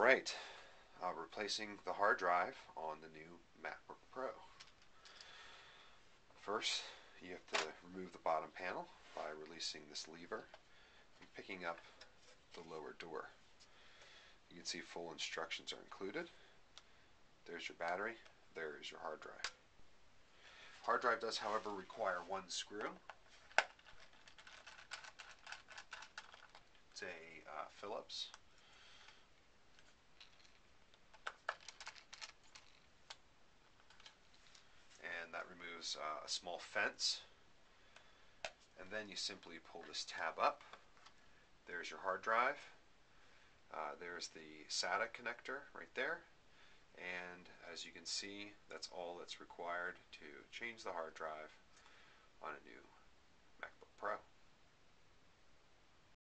Alright, replacing the hard drive on the new MatteBook Pro. First, you have to remove the bottom panel by releasing this lever and picking up the lower door. You can see full instructions are included. There's your battery, there is your hard drive. Hard drive does, however, require one screw. It's a Phillips. And that removes a small fence. And then you simply pull this tab up. There's your hard drive. There's the SATA connector right there. And as you can see, that's all that's required to change the hard drive on a new MatteBook Pro.